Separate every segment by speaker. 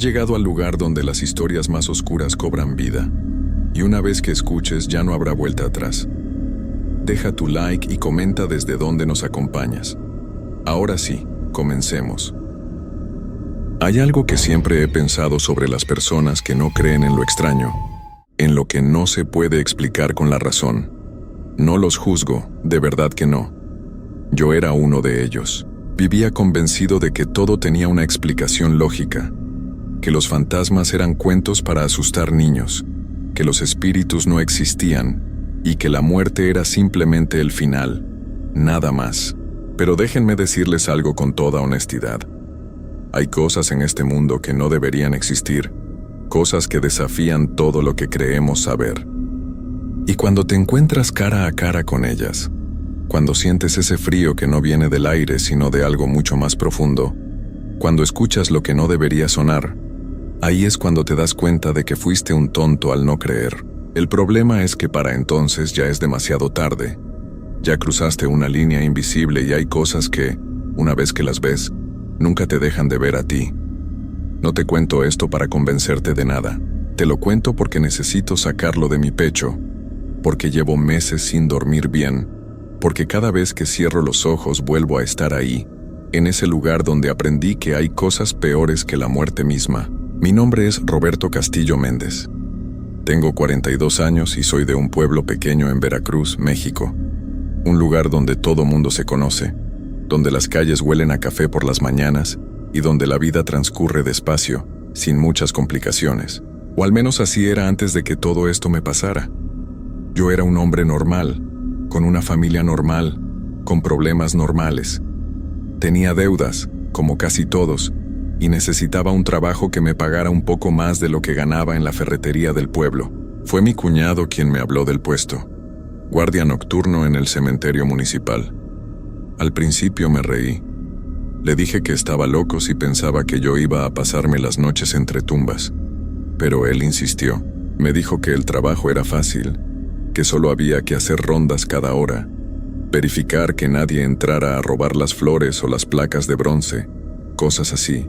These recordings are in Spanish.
Speaker 1: Has llegado al lugar donde las historias más oscuras cobran vida, y una vez que escuches ya no habrá vuelta atrás. Deja tu like y comenta desde dónde nos acompañas. Ahora sí, comencemos. Hay algo que siempre he pensado sobre las personas que no creen en lo extraño, en lo que no se puede explicar con la razón. No los juzgo, de verdad que no. Yo era uno de ellos. Vivía convencido de que todo tenía una explicación lógica, que los fantasmas eran cuentos para asustar niños, que los espíritus no existían y que la muerte era simplemente el final, nada más. Pero déjenme decirles algo con toda honestidad. Hay cosas en este mundo que no deberían existir, cosas que desafían todo lo que creemos saber. Y cuando te encuentras cara a cara con ellas, cuando sientes ese frío que no viene del aire sino de algo mucho más profundo, cuando escuchas lo que no debería sonar, ahí es cuando te das cuenta de que fuiste un tonto al no creer. El problema es que para entonces ya es demasiado tarde. Ya cruzaste una línea invisible y hay cosas que, una vez que las ves, nunca te dejan de ver a ti. No te cuento esto para convencerte de nada. Te lo cuento porque necesito sacarlo de mi pecho, porque llevo meses sin dormir bien, porque cada vez que cierro los ojos vuelvo a estar ahí, en ese lugar donde aprendí que hay cosas peores que la muerte misma. Mi nombre es Roberto Castillo Méndez. Tengo 42 años y soy de un pueblo pequeño en Veracruz, México. Un lugar donde todo mundo se conoce, donde las calles huelen a café por las mañanas y donde la vida transcurre despacio, sin muchas complicaciones. O al menos así era antes de que todo esto me pasara. Yo era un hombre normal, con una familia normal, con problemas normales. Tenía deudas, como casi todos, y necesitaba un trabajo que me pagara un poco más de lo que ganaba en la ferretería del pueblo. Fue mi cuñado quien me habló del puesto, guardia nocturno en el cementerio municipal. Al principio me reí. Le dije que estaba loco si pensaba que yo iba a pasarme las noches entre tumbas. Pero él insistió. Me dijo que el trabajo era fácil, que solo había que hacer rondas cada hora, verificar que nadie entrara a robar las flores o las placas de bronce, cosas así.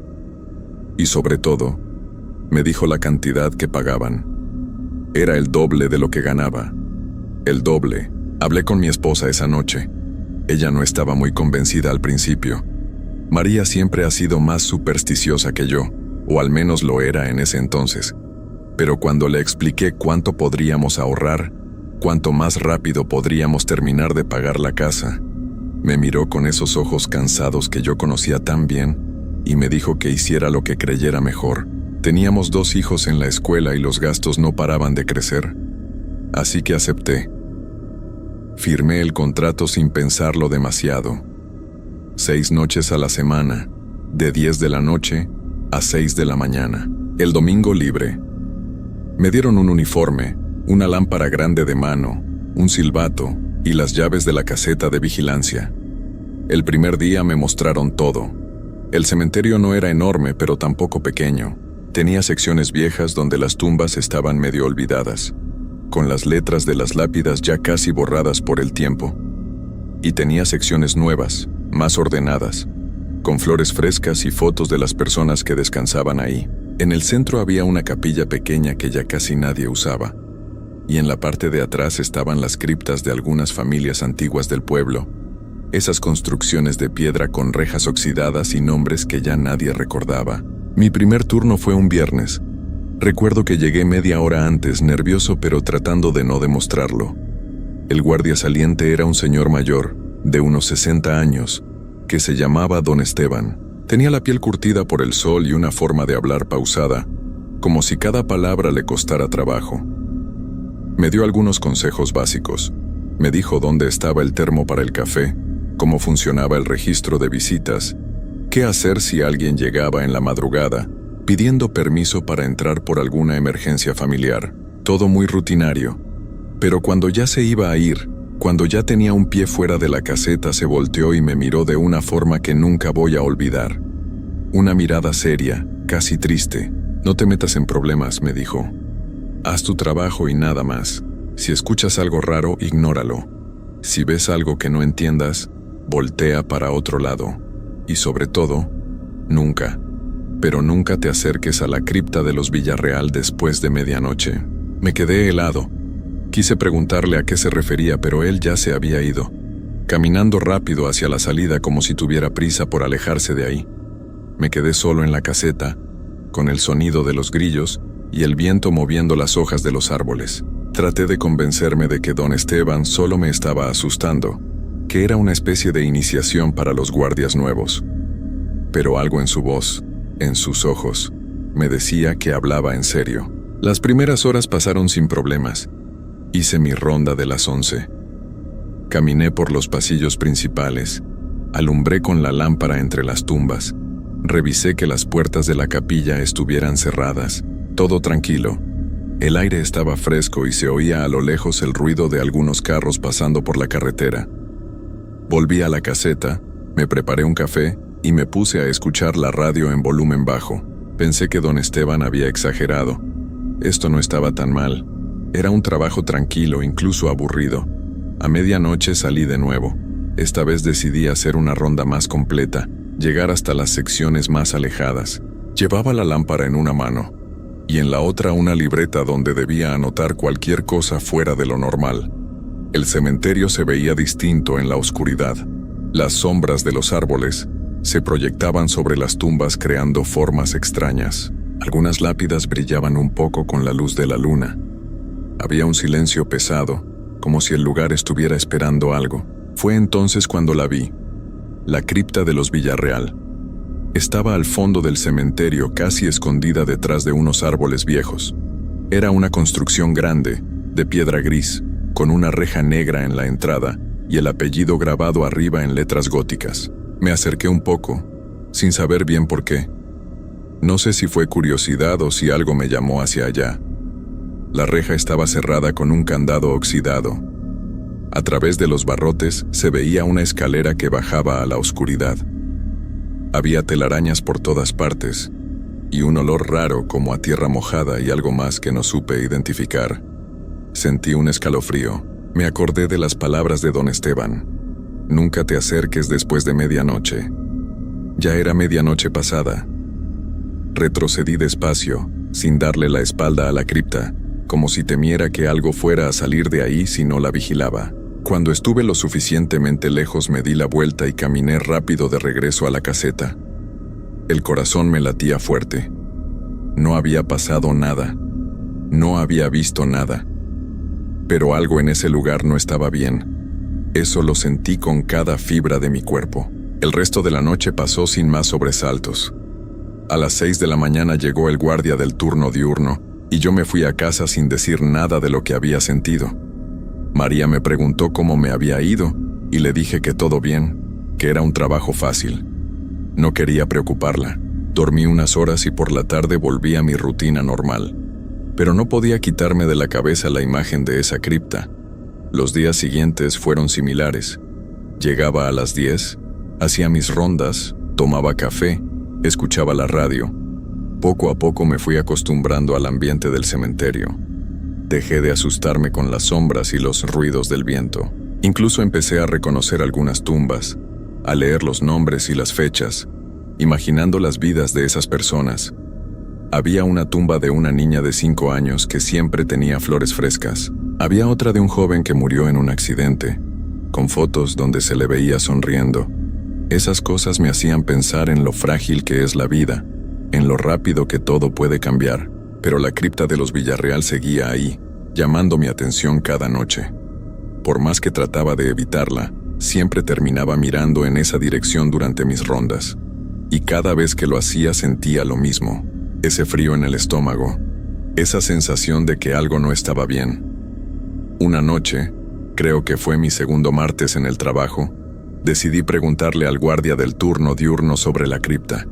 Speaker 1: Y sobre todo, me dijo la cantidad que pagaban. Era el doble de lo que ganaba. El doble. Hablé con mi esposa esa noche. Ella no estaba muy convencida al principio. María siempre ha sido más supersticiosa que yo, o al menos lo era en ese entonces. Pero cuando le expliqué cuánto podríamos ahorrar, cuánto más rápido podríamos terminar de pagar la casa, me miró con esos ojos cansados que yo conocía tan bien y me dijo que hiciera lo que creyera mejor. Teníamos 2 hijos en la escuela y los gastos no paraban de crecer. Así que acepté. Firmé el contrato sin pensarlo demasiado. 6 noches a la semana, de 10 de la noche a 6 de la mañana. El domingo libre. Me dieron un uniforme, una lámpara grande de mano, un silbato y las llaves de la caseta de vigilancia. El primer día me mostraron todo. El cementerio no era enorme, pero tampoco pequeño. Tenía secciones viejas donde las tumbas estaban medio olvidadas, con las letras de las lápidas ya casi borradas por el tiempo. Y tenía secciones nuevas, más ordenadas, con flores frescas y fotos de las personas que descansaban ahí. En el centro había una capilla pequeña que ya casi nadie usaba, y en la parte de atrás estaban las criptas de algunas familias antiguas del pueblo, esas construcciones de piedra con rejas oxidadas y nombres que ya nadie recordaba. Mi primer turno fue un viernes. Recuerdo que llegué media hora antes, nervioso pero tratando de no demostrarlo. El guardia saliente era un señor mayor, de unos 60 años, que se llamaba Don Esteban. Tenía la piel curtida por el sol y una forma de hablar pausada, como si cada palabra le costara trabajo. Me dio algunos consejos básicos. Me dijo dónde estaba el termo para el café, cómo funcionaba el registro de visitas, qué hacer si alguien llegaba en la madrugada, pidiendo permiso para entrar por alguna emergencia familiar. Todo muy rutinario. Pero cuando ya se iba a ir, cuando ya tenía un pie fuera de la caseta, se volteó y me miró de una forma que nunca voy a olvidar. Una mirada seria, casi triste. No te metas en problemas, me dijo. Haz tu trabajo y nada más. Si escuchas algo raro, ignóralo. Si ves algo que no entiendas, voltea para otro lado. Y sobre todo, nunca, pero nunca te acerques a la cripta de los Villarreal después de medianoche. Me quedé helado. Quise preguntarle a qué se refería, pero él ya se había ido, caminando rápido hacia la salida como si tuviera prisa por alejarse de ahí. Me quedé solo en la caseta, con el sonido de los grillos y el viento moviendo las hojas de los árboles. Traté de convencerme de que don Esteban solo me estaba asustando, que era una especie de iniciación para los guardias nuevos. Pero algo en su voz, en sus ojos, me decía que hablaba en serio. Las primeras horas pasaron sin problemas. Hice mi ronda de las 11. Caminé por los pasillos principales, alumbré con la lámpara entre las tumbas, revisé que las puertas de la capilla estuvieran cerradas, todo tranquilo. El aire estaba fresco y se oía a lo lejos el ruido de algunos carros pasando por la carretera. Volví a la caseta, me preparé un café y me puse a escuchar la radio en volumen bajo. Pensé que don Esteban había exagerado. Esto no estaba tan mal. Era un trabajo tranquilo, incluso aburrido. A medianoche salí de nuevo. Esta vez decidí hacer una ronda más completa, llegar hasta las secciones más alejadas. Llevaba la lámpara en una mano y en la otra una libreta donde debía anotar cualquier cosa fuera de lo normal. El cementerio se veía distinto en la oscuridad. Las sombras de los árboles se proyectaban sobre las tumbas creando formas extrañas. Algunas lápidas brillaban un poco con la luz de la luna. Había un silencio pesado, como si el lugar estuviera esperando algo. Fue entonces cuando la vi. La cripta de los Villarreal. Estaba al fondo del cementerio, casi escondida detrás de unos árboles viejos. Era una construcción grande, de piedra gris, con una reja negra en la entrada y el apellido grabado arriba en letras góticas. Me acerqué un poco, sin saber bien por qué. No sé si fue curiosidad o si algo me llamó hacia allá. La reja estaba cerrada con un candado oxidado. A través de los barrotes se veía una escalera que bajaba a la oscuridad. Había telarañas por todas partes, y un olor raro como a tierra mojada y algo más que no supe identificar. Sentí un escalofrío. Me acordé de las palabras de don Esteban. Nunca te acerques después de medianoche. Ya era medianoche pasada. Retrocedí despacio, sin darle la espalda a la cripta, como si temiera que algo fuera a salir de ahí si no la vigilaba. Cuando estuve lo suficientemente lejos me di la vuelta y caminé rápido de regreso a la caseta. El corazón me latía fuerte. No había pasado nada. No había visto nada. Pero algo en ese lugar no estaba bien. Eso lo sentí con cada fibra de mi cuerpo. El resto de la noche pasó sin más sobresaltos. A las 6 de la mañana llegó el guardia del turno diurno y yo me fui a casa sin decir nada de lo que había sentido. María me preguntó cómo me había ido y le dije que todo bien, que era un trabajo fácil. No quería preocuparla. Dormí unas horas y por la tarde volví a mi rutina normal. Pero no podía quitarme de la cabeza la imagen de esa cripta. Los días siguientes fueron similares. Llegaba a las 10, hacía mis rondas, tomaba café, escuchaba la radio. Poco a poco me fui acostumbrando al ambiente del cementerio. Dejé de asustarme con las sombras y los ruidos del viento. Incluso empecé a reconocer algunas tumbas, a leer los nombres y las fechas, imaginando las vidas de esas personas. Había una tumba de una niña de 5 años que siempre tenía flores frescas. Había otra de un joven que murió en un accidente, con fotos donde se le veía sonriendo. Esas cosas me hacían pensar en lo frágil que es la vida, en lo rápido que todo puede cambiar. Pero la cripta de los Villarreal seguía ahí, llamando mi atención cada noche. Por más que trataba de evitarla, siempre terminaba mirando en esa dirección durante mis rondas. Y cada vez que lo hacía sentía lo mismo, ese frío en el estómago, esa sensación de que algo no estaba bien. Una noche, creo que fue mi segundo martes en el trabajo, decidí preguntarle al guardia del turno diurno sobre la cripta.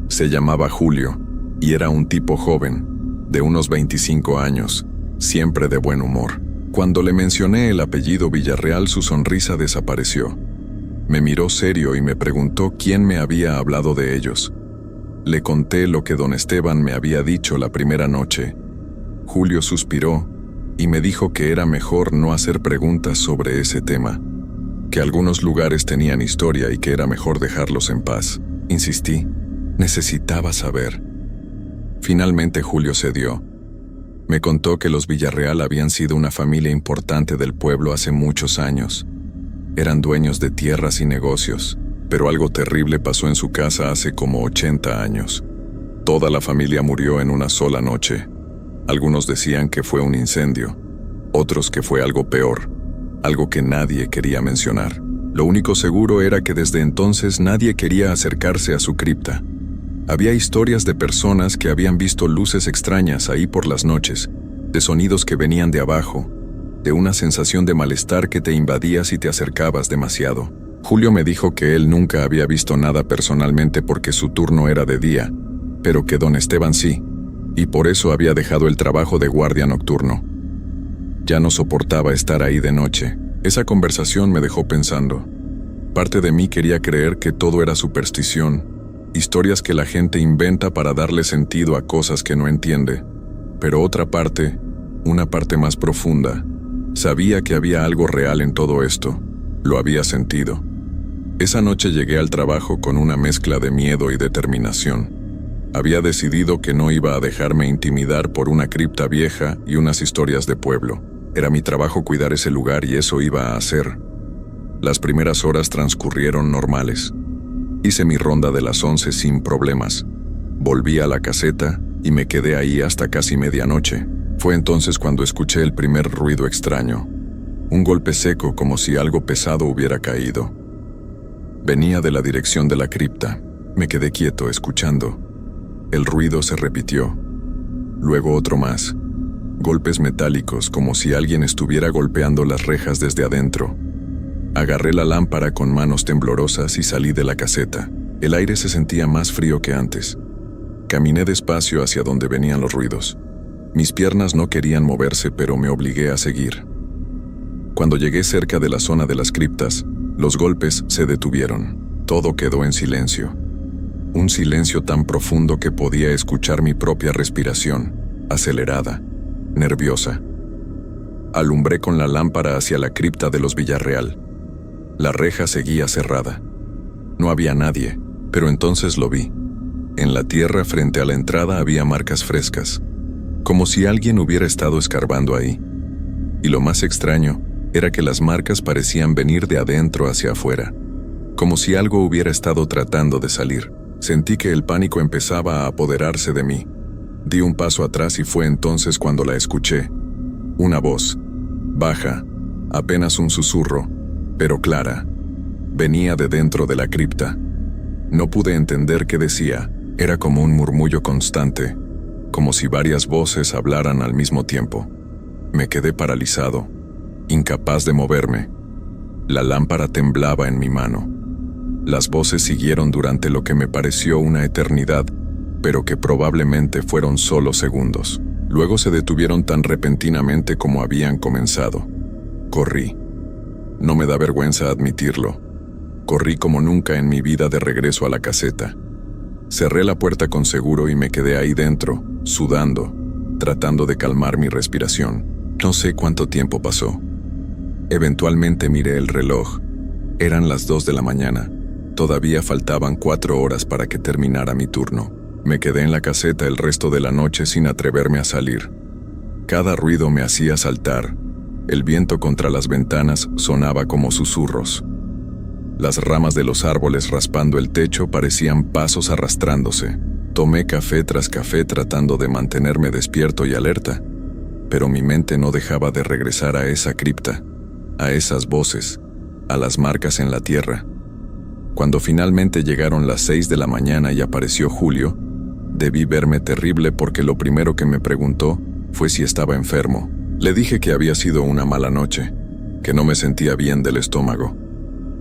Speaker 1: Se llamaba Julio, y era un tipo joven, de unos 25 años, siempre de buen humor. Cuando le mencioné el apellido Villarreal, su sonrisa desapareció. Me miró serio y me preguntó quién me había hablado de ellos. Le conté lo que don Esteban me había dicho la primera noche. Julio suspiró y me dijo que era mejor no hacer preguntas sobre ese tema, que algunos lugares tenían historia y que era mejor dejarlos en paz. Insistí. Necesitaba saber. Finalmente Julio cedió. Me contó que los Villarreal habían sido una familia importante del pueblo hace muchos años. Eran dueños de tierras y negocios, pero algo terrible pasó en su casa hace como 80 años. Toda la familia murió en una sola noche. Algunos decían que fue un incendio, otros que fue algo peor, algo que nadie quería mencionar. Lo único seguro era que desde entonces nadie quería acercarse a su cripta. Había historias de personas que habían visto luces extrañas ahí por las noches, de sonidos que venían de abajo, de una sensación de malestar que te invadía si te acercabas demasiado. Julio me dijo que él nunca había visto nada personalmente porque su turno era de día, pero que don Esteban sí, y por eso había dejado el trabajo de guardia nocturno. Ya no soportaba estar ahí de noche. Esa conversación me dejó pensando. Parte de mí quería creer que todo era superstición, historias que la gente inventa para darle sentido a cosas que no entiende. Pero otra parte, una parte más profunda, sabía que había algo real en todo esto. Lo había sentido. Esa noche llegué al trabajo con una mezcla de miedo y determinación. Había decidido que no iba a dejarme intimidar por una cripta vieja y unas historias de pueblo. Era mi trabajo cuidar ese lugar y eso iba a hacer. Las primeras horas transcurrieron normales. Hice mi ronda de las 11 sin problemas. Volví a la caseta y me quedé ahí hasta casi medianoche. Fue entonces cuando escuché el primer ruido extraño. Un golpe seco como si algo pesado hubiera caído. Venía de la dirección de la cripta. Me quedé quieto escuchando. El ruido se repitió. Luego otro más. Golpes metálicos como si alguien estuviera golpeando las rejas desde adentro. Agarré la lámpara con manos temblorosas y salí de la caseta. El aire se sentía más frío que antes. Caminé despacio hacia donde venían los ruidos. Mis piernas no querían moverse, pero me obligué a seguir. Cuando llegué cerca de la zona de las criptas, los golpes se detuvieron. Todo quedó en silencio. Un silencio tan profundo que podía escuchar mi propia respiración, acelerada, nerviosa. Alumbré con la lámpara hacia la cripta de los Villarreal. La reja seguía cerrada. No había nadie, pero entonces lo vi. En la tierra frente a la entrada había marcas frescas, como si alguien hubiera estado escarbando ahí. Y lo más extraño era que las marcas parecían venir de adentro hacia afuera, como si algo hubiera estado tratando de salir. Sentí que el pánico empezaba a apoderarse de mí. Di un paso atrás y fue entonces cuando la escuché. Una voz, baja, apenas un susurro, pero clara. Venía de dentro de la cripta. No pude entender qué decía. Era como un murmullo constante, como si varias voces hablaran al mismo tiempo. Me quedé paralizado, incapaz de moverme. La lámpara temblaba en mi mano. Las voces siguieron durante lo que me pareció una eternidad, pero que probablemente fueron solo segundos. Luego se detuvieron tan repentinamente como habían comenzado. Corrí. No me da vergüenza admitirlo. Corrí como nunca en mi vida de regreso a la caseta. Cerré la puerta con seguro y me quedé ahí dentro, sudando, tratando de calmar mi respiración. No sé cuánto tiempo pasó. Eventualmente miré el reloj. Eran las 2 de la mañana. Todavía faltaban 4 horas para que terminara mi turno. Me quedé en la caseta el resto de la noche sin atreverme a salir. Cada ruido me hacía saltar. El viento contra las ventanas sonaba como susurros. Las ramas de los árboles raspando el techo parecían pasos arrastrándose. Tomé café tras café tratando de mantenerme despierto y alerta, pero mi mente no dejaba de regresar a esa cripta, a esas voces, a las marcas en la tierra. Cuando finalmente llegaron las 6 de la mañana y apareció Julio, debí verme terrible porque lo primero que me preguntó fue si estaba enfermo. Le dije que había sido una mala noche, que no me sentía bien del estómago.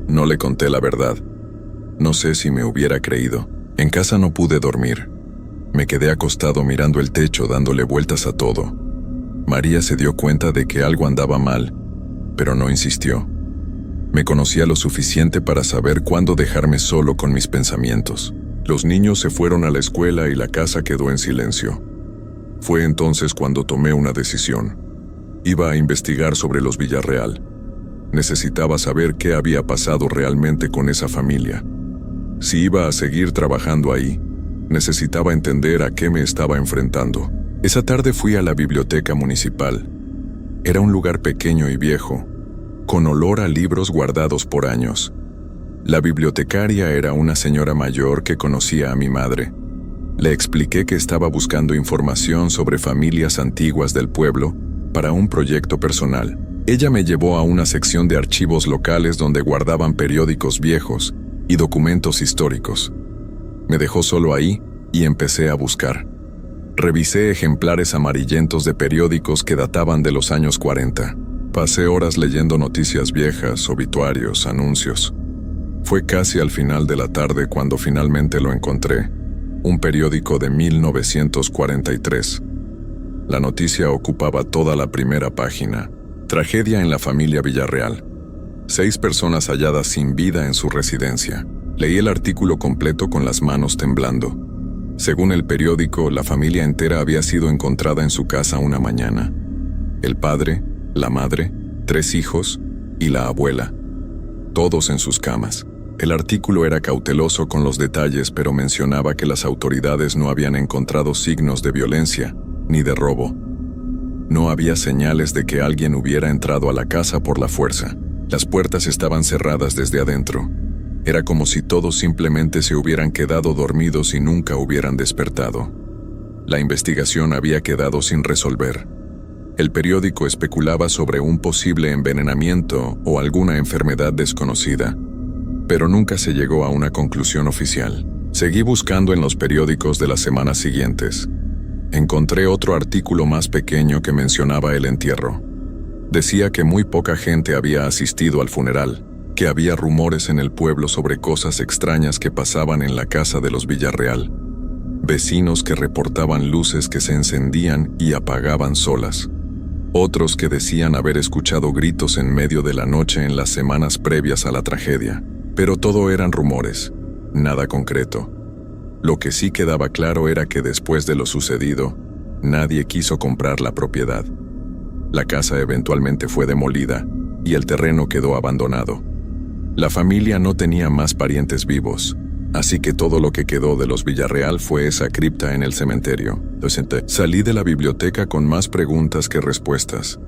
Speaker 1: No le conté la verdad. No sé si me hubiera creído. En casa no pude dormir. Me quedé acostado mirando el techo dándole vueltas a todo. María se dio cuenta de que algo andaba mal, pero no insistió. Me conocía lo suficiente para saber cuándo dejarme solo con mis pensamientos. Los niños se fueron a la escuela y la casa quedó en silencio. Fue entonces cuando tomé una decisión. Iba a investigar sobre los Villarreal. Necesitaba saber qué había pasado realmente con esa familia. Si iba a seguir trabajando ahí, Necesitaba entender a qué me estaba enfrentando. Esa tarde fui a la biblioteca municipal. Era un lugar pequeño y viejo, con olor a libros guardados por años. La bibliotecaria era una señora mayor que conocía a mi madre. Le expliqué que estaba buscando información sobre familias antiguas del pueblo para un proyecto personal. Ella me llevó a una sección de archivos locales donde guardaban periódicos viejos y documentos históricos. Me dejó solo ahí y empecé a buscar. Revisé ejemplares amarillentos de periódicos que databan de los años 40. Pasé horas leyendo noticias viejas, obituarios, anuncios. Fue casi al final de la tarde cuando finalmente lo encontré, un periódico de 1943. La noticia ocupaba toda la primera página. Tragedia en la familia Villarreal. 6 personas halladas sin vida en su residencia. Leí el artículo completo con las manos temblando. Según el periódico, la familia entera había sido encontrada en su casa una mañana. El padre, la madre, 3 hijos y la abuela, todos en sus camas. El artículo era cauteloso con los detalles, pero mencionaba que las autoridades no habían encontrado signos de violencia ni de robo. No había señales de que alguien hubiera entrado a la casa por la fuerza. Las puertas estaban cerradas desde adentro. Era como si todos simplemente se hubieran quedado dormidos y nunca hubieran despertado. La investigación había quedado sin resolver. El periódico especulaba sobre un posible envenenamiento o alguna enfermedad desconocida, pero nunca se llegó a una conclusión oficial. Seguí buscando en los periódicos de las semanas siguientes. Encontré otro artículo más pequeño que mencionaba el entierro. Decía que muy poca gente había asistido al funeral, que había rumores en el pueblo sobre cosas extrañas que pasaban en la casa de los Villarreal. Vecinos que reportaban luces que se encendían y apagaban solas. Otros que decían haber escuchado gritos en medio de la noche en las semanas previas a la tragedia. Pero todo eran rumores, nada concreto. Lo que sí quedaba claro era que después de lo sucedido, nadie quiso comprar la propiedad. La casa eventualmente fue demolida y el terreno quedó abandonado. La familia no tenía más parientes vivos, así que todo lo que quedó de los Villarreal fue esa cripta en el cementerio. Salí de la biblioteca con más preguntas que respuestas.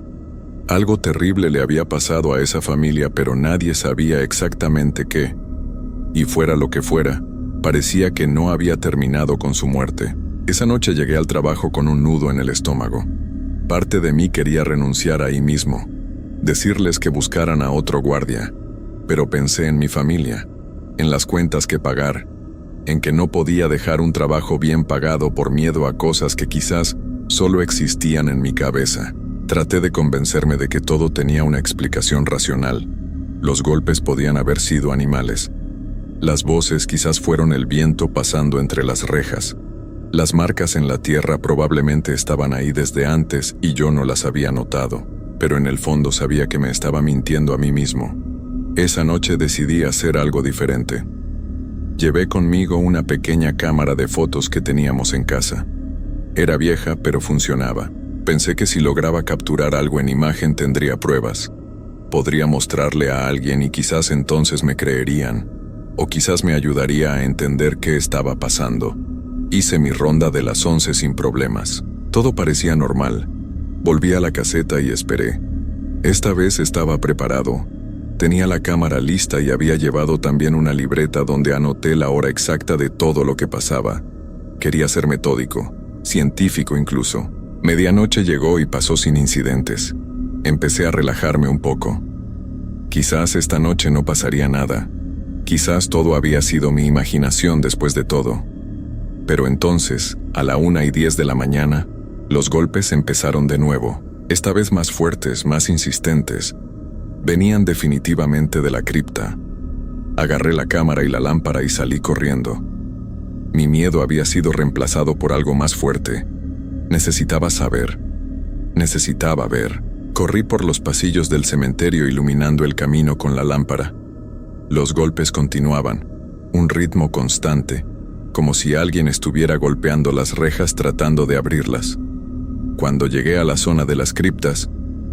Speaker 1: Algo terrible le había pasado a esa familia, pero nadie sabía exactamente qué. Y fuera lo que fuera, parecía que no había terminado con su muerte. Esa noche llegué al trabajo con un nudo en el estómago. Parte de mí quería renunciar ahí mismo, decirles que buscaran a otro guardia, pero pensé en mi familia, en las cuentas que pagar, en que no podía dejar un trabajo bien pagado por miedo a cosas que quizás solo existían en mi cabeza. Traté de convencerme de que todo tenía una explicación racional. Los golpes podían haber sido animales. Las voces quizás fueron el viento pasando entre las rejas. Las marcas en la tierra probablemente estaban ahí desde antes y yo no las había notado, pero en el fondo sabía que me estaba mintiendo a mí mismo. Esa noche decidí hacer algo diferente. Llevé conmigo una pequeña cámara de fotos que teníamos en casa. Era vieja, pero funcionaba. Pensé que si lograba capturar algo en imagen tendría pruebas. Podría mostrarle a alguien y quizás entonces me creerían, o quizás me ayudaría a entender qué estaba pasando. Hice mi ronda de las 11 sin problemas. Todo parecía normal. Volví a la caseta y esperé. Esta vez estaba preparado. Tenía la cámara lista y había llevado también una libreta donde anoté la hora exacta de todo lo que pasaba. Quería ser metódico, científico incluso. Medianoche llegó y pasó sin incidentes. Empecé a relajarme un poco. Quizás esta noche no pasaría nada. Quizás todo había sido mi imaginación después de todo. Pero entonces, a la 1:10 de la mañana, los golpes empezaron de nuevo, esta vez más fuertes, más insistentes. Venían definitivamente de la cripta. Agarré la cámara y la lámpara y salí corriendo. Mi miedo había sido reemplazado por algo más fuerte. Necesitaba saber. Necesitaba ver. Corrí por los pasillos del cementerio iluminando el camino con la lámpara. Los golpes continuaban, un ritmo constante, como si alguien estuviera golpeando las rejas tratando de abrirlas. Cuando llegué a la zona de las criptas,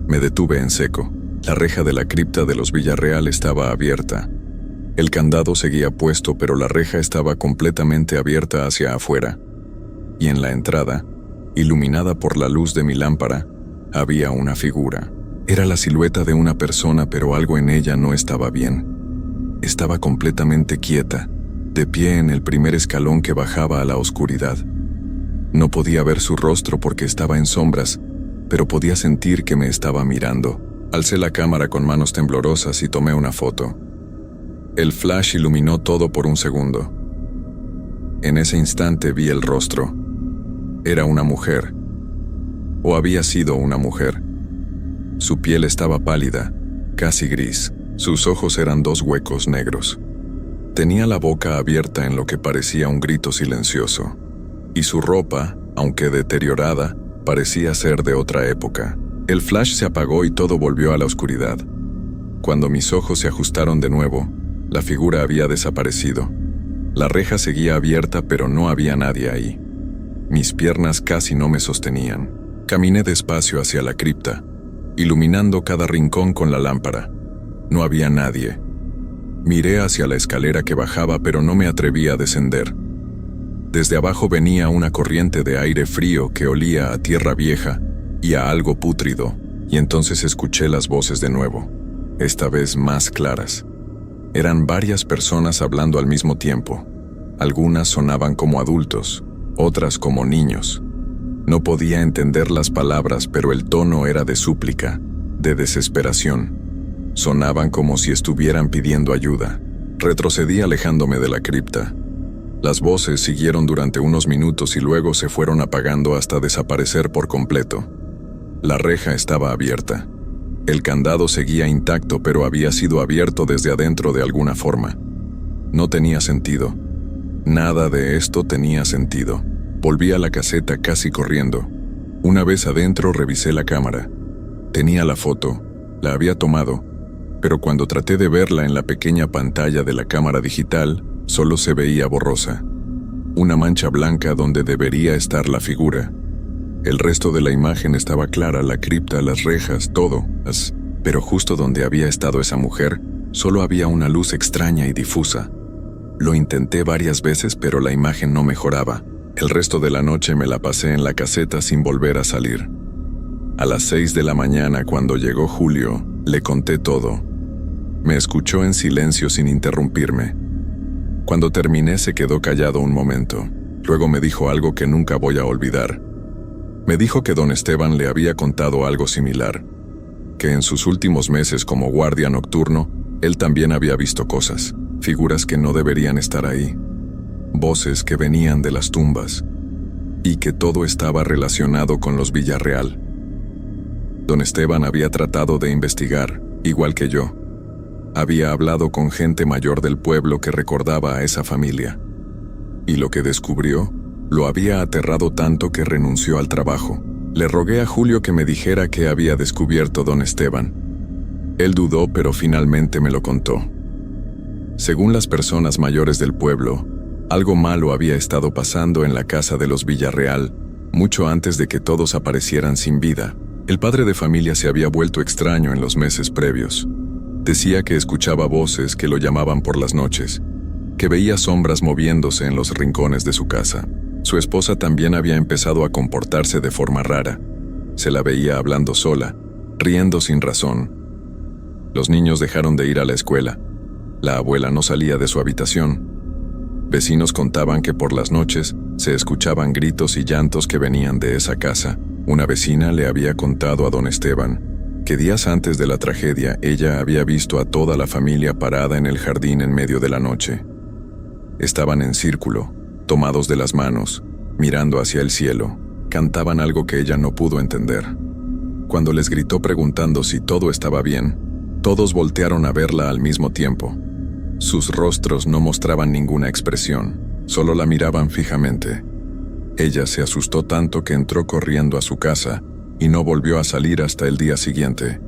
Speaker 1: me detuve en seco. La reja de la cripta de los Villarreal estaba abierta. El candado seguía puesto, pero la reja estaba completamente abierta hacia afuera. Y en la entrada, iluminada por la luz de mi lámpara, había una figura. Era la silueta de una persona, pero algo en ella no estaba bien. Estaba completamente quieta, de pie en el primer escalón que bajaba a la oscuridad. No podía ver su rostro porque estaba en sombras, pero podía sentir que me estaba mirando. Alcé la cámara con manos temblorosas y tomé una foto. El flash iluminó todo por un segundo. En ese instante vi el rostro. Era una mujer. O había sido una mujer. Su piel estaba pálida, casi gris. Sus ojos eran 2 huecos negros. Tenía la boca abierta en lo que parecía un grito silencioso. Y su ropa, aunque deteriorada, parecía ser de otra época. El flash se apagó y todo volvió a la oscuridad. Cuando mis ojos se ajustaron de nuevo, la figura había desaparecido. La reja seguía abierta, pero no había nadie ahí. Mis piernas casi no me sostenían. Caminé despacio hacia la cripta, iluminando cada rincón con la lámpara. No había nadie. Miré hacia la escalera que bajaba, pero no me atreví a descender. Desde abajo venía una corriente de aire frío que olía a tierra vieja y a algo pútrido, y entonces escuché las voces de nuevo, esta vez más claras. Eran varias personas hablando al mismo tiempo. Algunas sonaban como adultos, otras como niños. No podía entender las palabras, pero el tono era de súplica, de desesperación. Sonaban como si estuvieran pidiendo ayuda. Retrocedí alejándome de la cripta. Las voces siguieron durante unos minutos y luego se fueron apagando hasta desaparecer por completo. La reja estaba abierta. El candado seguía intacto, pero había sido abierto desde adentro de alguna forma. No tenía sentido. Nada de esto tenía sentido. Volví a la caseta casi corriendo. Una vez adentro revisé la cámara. Tenía la foto, la había tomado, pero cuando traté de verla en la pequeña pantalla de la cámara digital, solo se veía borrosa. Una mancha blanca donde debería estar la figura. El resto de la imagen estaba clara, la cripta, las rejas, todo. Pero justo donde había estado esa mujer, solo había una luz extraña y difusa. Lo intenté varias veces, pero la imagen no mejoraba. El resto de la noche me la pasé en la caseta sin volver a salir. A las 6 de la mañana, cuando llegó Julio, le conté todo. Me escuchó en silencio sin interrumpirme. Cuando terminé se quedó callado un momento. Luego me dijo algo que nunca voy a olvidar. Me dijo que don Esteban le había contado algo similar, que en sus últimos meses como guardia nocturno, él también había visto cosas, figuras que no deberían estar ahí, voces que venían de las tumbas, y que todo estaba relacionado con los Villarreal. Don Esteban había tratado de investigar, igual que yo. Había hablado con gente mayor del pueblo que recordaba a esa familia. Y lo que descubrió lo había aterrado tanto que renunció al trabajo. Le rogué a Julio que me dijera qué había descubierto don Esteban. Él dudó, pero finalmente me lo contó. Según las personas mayores del pueblo, algo malo había estado pasando en la casa de los Villarreal, mucho antes de que todos aparecieran sin vida. El padre de familia se había vuelto extraño en los meses previos. Decía que escuchaba voces que lo llamaban por las noches, que veía sombras moviéndose en los rincones de su casa. Su esposa también había empezado a comportarse de forma rara. Se la veía hablando sola, riendo sin razón. Los niños dejaron de ir a la escuela. La abuela no salía de su habitación. Vecinos contaban que por las noches se escuchaban gritos y llantos que venían de esa casa. Una vecina le había contado a don Esteban que días antes de la tragedia ella había visto a toda la familia parada en el jardín en medio de la noche. Estaban en círculo, tomados de las manos, mirando hacia el cielo. Cantaban algo que ella no pudo entender. Cuando les gritó preguntando si todo estaba bien, todos voltearon a verla al mismo tiempo. Sus rostros no mostraban ninguna expresión, solo la miraban fijamente. Ella se asustó tanto que entró corriendo a su casa y no volvió a salir hasta el día siguiente.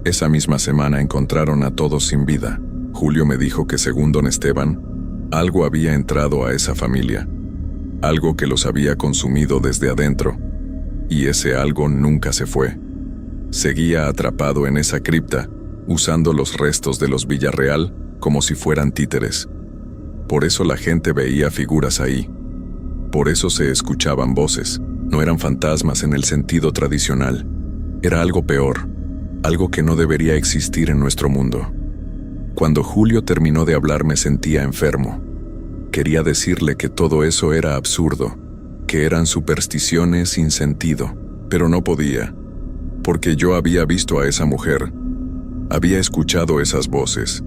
Speaker 1: Esa misma semana encontraron a todos sin vida. Julio me dijo que según don Esteban, algo había entrado a esa familia, algo que los había consumido desde adentro, y ese algo nunca se fue. Seguía atrapado en esa cripta, usando los restos de los Villarreal como si fueran títeres. Por eso la gente veía figuras ahí. Por eso se escuchaban voces. No eran fantasmas en el sentido tradicional. Era algo peor, algo que no debería existir en nuestro mundo. Cuando Julio terminó de hablar me sentía enfermo. Quería decirle que todo eso era absurdo, que eran supersticiones sin sentido, pero no podía, porque yo había visto a esa mujer, había escuchado esas voces,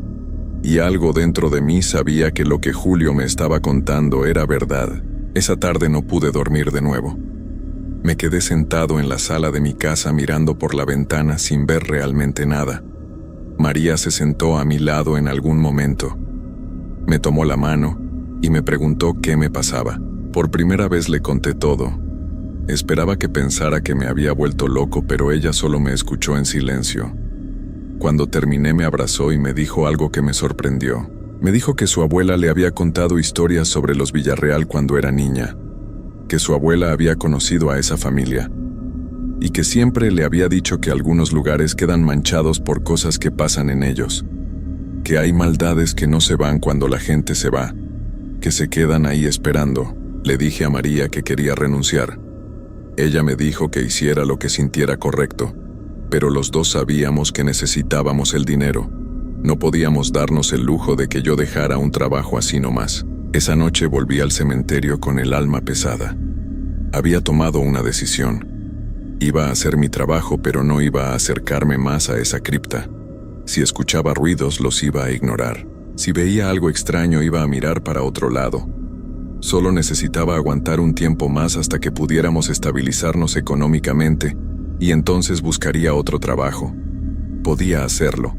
Speaker 1: y algo dentro de mí sabía que lo que Julio me estaba contando era verdad. Esa tarde no pude dormir de nuevo. Me quedé sentado en la sala de mi casa mirando por la ventana sin ver realmente nada. María se sentó a mi lado en algún momento. Me tomó la mano y me preguntó qué me pasaba. Por primera vez le conté todo. Esperaba que pensara que me había vuelto loco, pero ella solo me escuchó en silencio. Cuando terminé me abrazó y me dijo algo que me sorprendió. Me dijo que su abuela le había contado historias sobre los Villarreal cuando era niña, que su abuela había conocido a esa familia, y que siempre le había dicho que algunos lugares quedan manchados por cosas que pasan en ellos, que hay maldades que no se van cuando la gente se va, que se quedan ahí esperando. Le dije a María que quería renunciar. Ella me dijo que hiciera lo que sintiera correcto, pero los dos sabíamos que necesitábamos el dinero. No podíamos darnos el lujo de que yo dejara un trabajo así nomás. Esa noche volví al cementerio con el alma pesada. Había tomado una decisión. Iba a hacer mi trabajo, pero no iba a acercarme más a esa cripta. Si escuchaba ruidos, los iba a ignorar. Si veía algo extraño, iba a mirar para otro lado. Solo necesitaba aguantar un tiempo más hasta que pudiéramos estabilizarnos económicamente, y entonces buscaría otro trabajo. Podía hacerlo.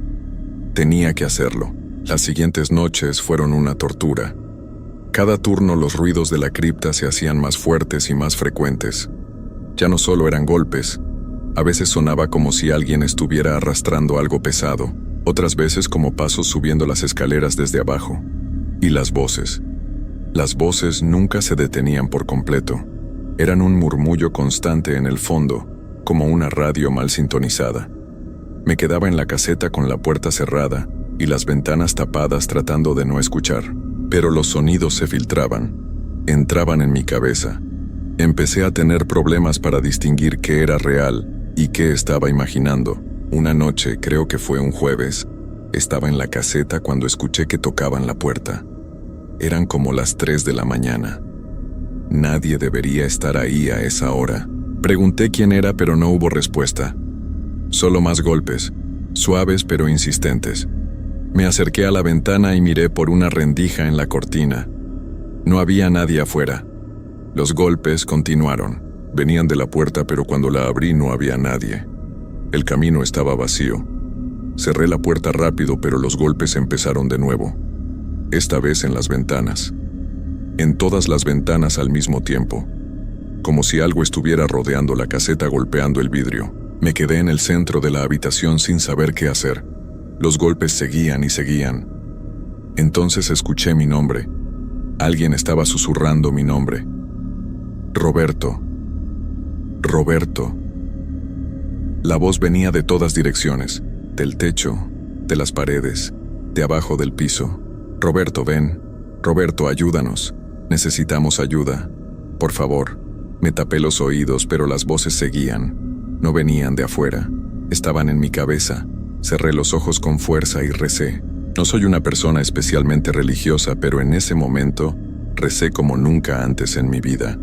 Speaker 1: Tenía que hacerlo. Las siguientes noches fueron una tortura. Cada turno los ruidos de la cripta se hacían más fuertes y más frecuentes. Ya no solo eran golpes. A veces sonaba como si alguien estuviera arrastrando algo pesado, otras veces como pasos subiendo las escaleras desde abajo. Y las voces. Las voces nunca se detenían por completo. Eran un murmullo constante en el fondo, como una radio mal sintonizada. Me quedaba en la caseta con la puerta cerrada y las ventanas tapadas tratando de no escuchar. Pero los sonidos se filtraban, entraban en mi cabeza. Empecé a tener problemas para distinguir qué era real y qué estaba imaginando. Una noche, creo que fue un jueves, estaba en la caseta cuando escuché que tocaban la puerta. Eran como las 3 de la mañana. Nadie debería estar ahí a esa hora. Pregunté quién era, pero no hubo respuesta. Solo más golpes, suaves pero insistentes. Me acerqué a la ventana y miré por una rendija en la cortina. No había nadie afuera. Los golpes continuaron. Venían de la puerta, pero cuando la abrí no había nadie. El camino estaba vacío. Cerré la puerta rápido, pero los golpes empezaron de nuevo. Esta vez en las ventanas. En todas las ventanas al mismo tiempo. Como si algo estuviera rodeando la caseta golpeando el vidrio. Me quedé en el centro de la habitación sin saber qué hacer. Los golpes seguían y seguían. Entonces escuché mi nombre. Alguien estaba susurrando mi nombre. Roberto. Roberto. La voz venía de todas direcciones, del techo, de las paredes, de abajo del piso. Roberto, ven. Roberto, ayúdanos. Necesitamos ayuda. Por favor. Me tapé los oídos, pero las voces seguían. No venían de afuera. Estaban en mi cabeza. Cerré los ojos con fuerza y recé. No soy una persona especialmente religiosa, pero en ese momento recé como nunca antes en mi vida.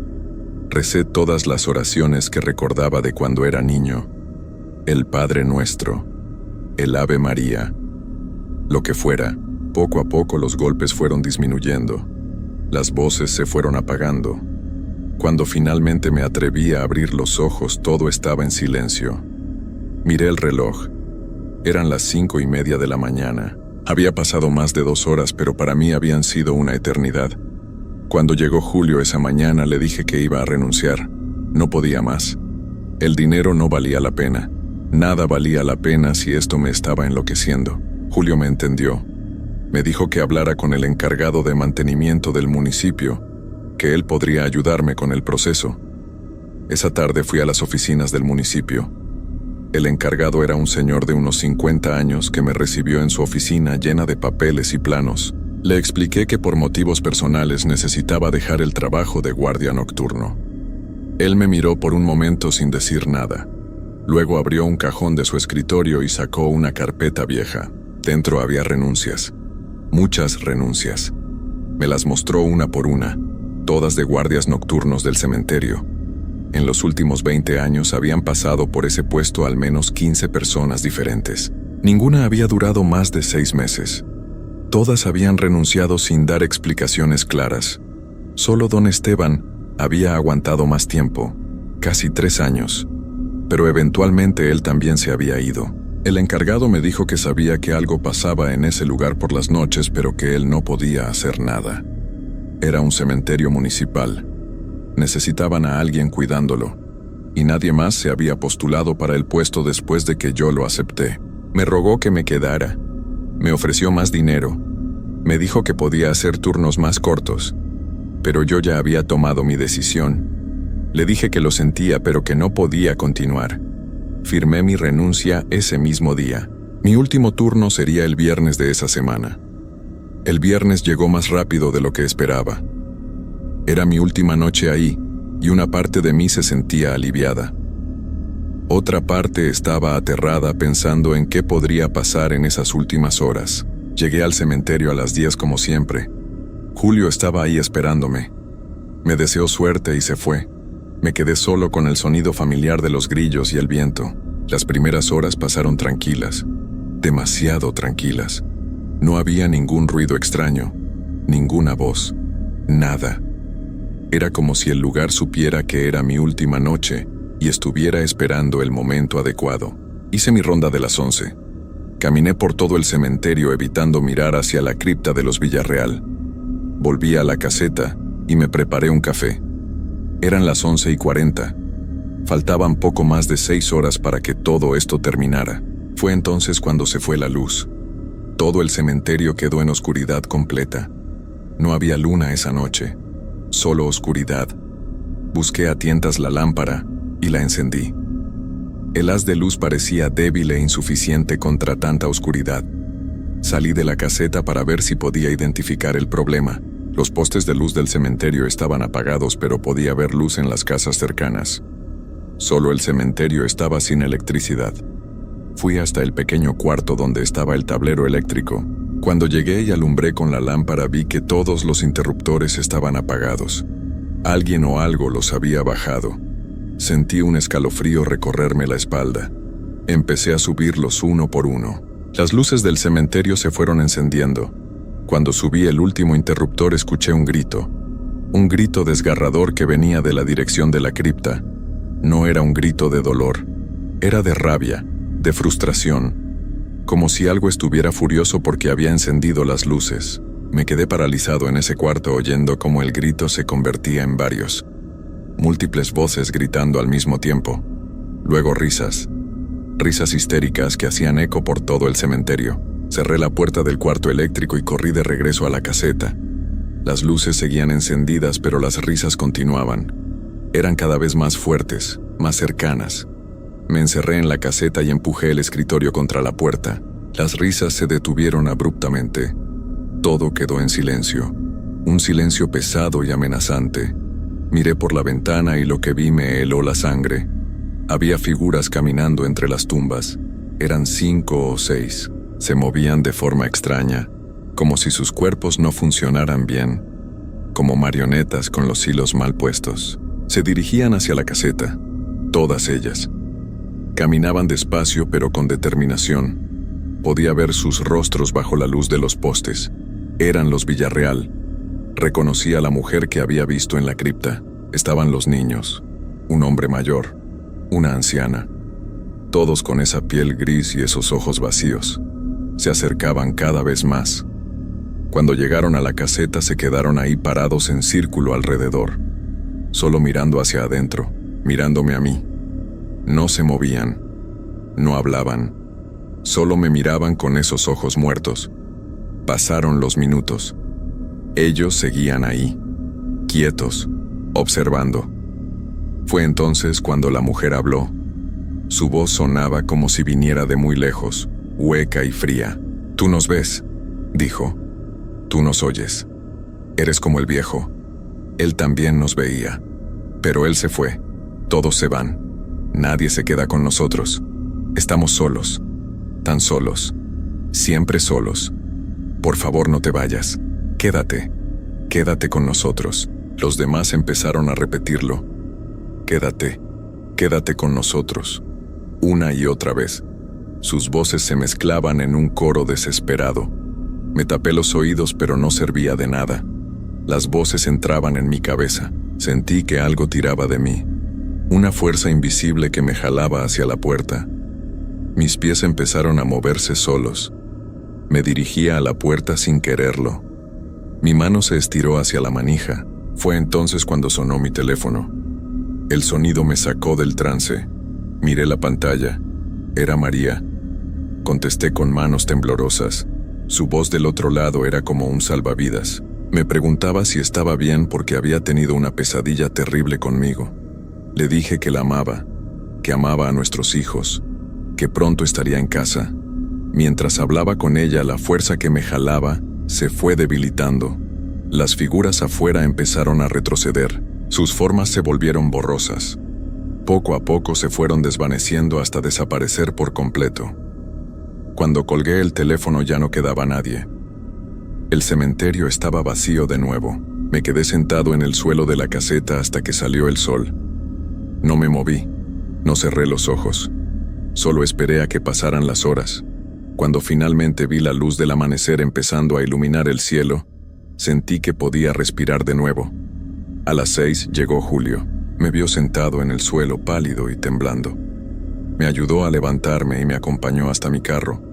Speaker 1: Recé todas las oraciones que recordaba de cuando era niño. El Padre Nuestro, el Ave María, lo que fuera. Poco a poco los golpes fueron disminuyendo. Las voces se fueron apagando. Cuando finalmente me atreví a abrir los ojos, todo estaba en silencio. Miré el reloj. Eran las 5:30 de la mañana. Había pasado más de 2 horas, pero para mí habían sido una eternidad. Cuando llegó Julio esa mañana, le dije que iba a renunciar. No podía más. El dinero no valía la pena. Nada valía la pena si esto me estaba enloqueciendo. Julio me entendió. Me dijo que hablara con el encargado de mantenimiento del municipio, que él podría ayudarme con el proceso. Esa tarde fui a las oficinas del municipio. El encargado era un señor de unos 50 años que me recibió en su oficina llena de papeles y planos. Le expliqué que por motivos personales necesitaba dejar el trabajo de guardia nocturno. Él me miró por un momento sin decir nada. Luego abrió un cajón de su escritorio y sacó una carpeta vieja. Dentro había renuncias. Muchas renuncias. Me las mostró una por una, todas de guardias nocturnos del cementerio. En los últimos 20 años habían pasado por ese puesto al menos 15 personas diferentes. Ninguna había durado más de 6 meses. Todas habían renunciado sin dar explicaciones claras. Solo don Esteban había aguantado más tiempo, casi 3 años. Pero eventualmente él también se había ido. El encargado me dijo que sabía que algo pasaba en ese lugar por las noches, pero que él no podía hacer nada. Era un cementerio municipal. Necesitaban a alguien cuidándolo, y nadie más se había postulado para el puesto después de que yo lo acepté. Me rogó que me quedara. Me ofreció más dinero. Me dijo que podía hacer turnos más cortos, pero yo ya había tomado mi decisión. Le dije que lo sentía, pero que no podía continuar. Firmé mi renuncia ese mismo día. Mi último turno sería el viernes de esa semana. El viernes llegó más rápido de lo que esperaba. Era mi última noche ahí, y una parte de mí se sentía aliviada. Otra parte estaba aterrada pensando en qué podría pasar en esas últimas horas. Llegué al cementerio a las 10 como siempre. Julio estaba ahí esperándome. Me deseó suerte y se fue. Me quedé solo con el sonido familiar de los grillos y el viento. Las primeras horas pasaron tranquilas, demasiado tranquilas. No había ningún ruido extraño, ninguna voz, nada. Era como si el lugar supiera que era mi última noche y estuviera esperando el momento adecuado. Hice mi ronda de las 11. Caminé por todo el cementerio evitando mirar hacia la cripta de los Villarreal. Volví a la caseta y me preparé un café. Eran las 11:40. Faltaban poco más de 6 horas para que todo esto terminara. Fue entonces cuando se fue la luz. Todo el cementerio quedó en oscuridad completa. No había luna esa noche, solo oscuridad. Busqué a tientas la lámpara y la encendí. El haz de luz parecía débil e insuficiente contra tanta oscuridad. Salí de la caseta para ver si podía identificar el problema. Los postes de luz del cementerio estaban apagados, pero podía ver luz en las casas cercanas. Solo el cementerio estaba sin electricidad. Fui hasta el pequeño cuarto donde estaba el tablero eléctrico. Cuando llegué y alumbré con la lámpara vi que todos los interruptores estaban apagados. Alguien o algo los había bajado. Sentí un escalofrío recorrerme la espalda. Empecé a subirlos uno por uno. Las luces del cementerio se fueron encendiendo. Cuando subí el último interruptor escuché un grito desgarrador que venía de la dirección de la cripta. No era un grito de dolor, era de rabia, de frustración, como si algo estuviera furioso porque había encendido las luces. Me quedé paralizado en ese cuarto oyendo cómo el grito se convertía en varios. Múltiples voces gritando al mismo tiempo. Luego risas histéricas que hacían eco por todo el cementerio. Cerré la puerta del cuarto eléctrico y corrí de regreso a la caseta. Las luces seguían encendidas, pero las risas continuaban. Eran cada vez más fuertes, más cercanas. Me encerré en la caseta y empujé el escritorio contra la puerta. Las risas se detuvieron abruptamente. Todo quedó en silencio. Un silencio pesado y amenazante. Miré por la ventana y lo que vi me heló la sangre. Había figuras caminando entre las tumbas. Eran 5 o 6. Se movían de forma extraña, como si sus cuerpos no funcionaran bien, como marionetas con los hilos mal puestos. Se dirigían hacia la caseta, todas ellas. Caminaban despacio pero con determinación. Podía ver sus rostros bajo la luz de los postes. Eran los Villarreal. Reconocí a la mujer que había visto en la cripta. Estaban los niños, un hombre mayor, una anciana. Todos con esa piel gris y esos ojos vacíos. Se acercaban cada vez más. Cuando llegaron a la caseta se quedaron ahí parados en círculo alrededor, solo mirando hacia adentro, mirándome a mí. No se movían, no hablaban, solo me miraban con esos ojos muertos. Pasaron los minutos. Ellos seguían ahí, quietos, observando. Fue entonces cuando la mujer habló. Su voz sonaba como si viniera de muy lejos, hueca y fría. «Tú nos ves», dijo. «Tú nos oyes. Eres como el viejo. Él también nos veía. Pero él se fue. Todos se van. Nadie se queda con nosotros. Estamos solos. Tan solos. Siempre solos. Por favor, no te vayas. Quédate. Quédate con nosotros». Los demás empezaron a repetirlo. «Quédate. Quédate con nosotros». Una y otra vez. Sus voces se mezclaban en un coro desesperado. Me tapé los oídos, pero no servía de nada. Las voces entraban en mi cabeza. Sentí que algo tiraba de mí. Una fuerza invisible que me jalaba hacia la puerta. Mis pies empezaron a moverse solos. Me dirigía a la puerta sin quererlo. Mi mano se estiró hacia la manija. Fue entonces cuando sonó mi teléfono. El sonido me sacó del trance. Miré la pantalla. Era María. Contesté con manos temblorosas. Su voz del otro lado era como un salvavidas. Me preguntaba si estaba bien porque había tenido una pesadilla terrible conmigo. Le dije que la amaba, que amaba a nuestros hijos, que pronto estaría en casa. Mientras hablaba con ella, la fuerza que me jalaba se fue debilitando. Las figuras afuera empezaron a retroceder. Sus formas se volvieron borrosas. Poco a poco se fueron desvaneciendo hasta desaparecer por completo. Cuando colgué el teléfono ya no quedaba nadie. El cementerio estaba vacío de nuevo. Me quedé sentado en el suelo de la caseta hasta que salió el sol. No me moví, no cerré los ojos. Solo esperé a que pasaran las horas. Cuando finalmente vi la luz del amanecer empezando a iluminar el cielo, sentí que podía respirar de nuevo. A las 6 llegó Julio. Me vio sentado en el suelo pálido y temblando. Me ayudó a levantarme y me acompañó hasta mi carro.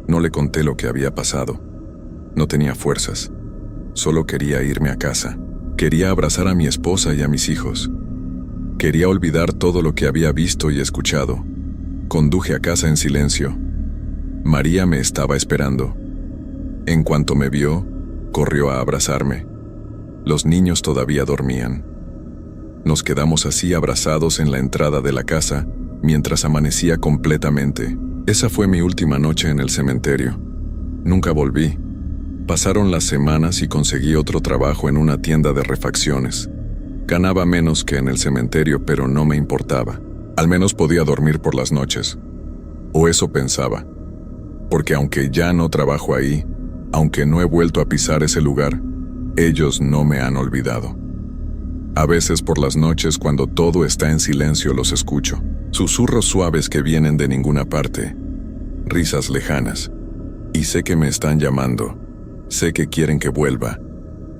Speaker 1: No le conté lo que había pasado. No tenía fuerzas. Solo quería irme a casa. Quería abrazar a mi esposa y a mis hijos. Quería olvidar todo lo que había visto y escuchado. Conduje a casa en silencio. María me estaba esperando. En cuanto me vio, corrió a abrazarme. Los niños todavía dormían. Nos quedamos así abrazados en la entrada de la casa, mientras amanecía completamente. Esa fue mi última noche en el cementerio. Nunca volví. Pasaron las semanas y conseguí otro trabajo en una tienda de refacciones. Ganaba menos que en el cementerio, pero no me importaba. Al menos podía dormir por las noches. O eso pensaba. Porque aunque ya no trabajo ahí, aunque no he vuelto a pisar ese lugar, ellos no me han olvidado. A veces por las noches, cuando todo está en silencio, los escucho. Susurros suaves que vienen de ninguna parte. Risas lejanas. Y sé que me están llamando. Sé que quieren que vuelva.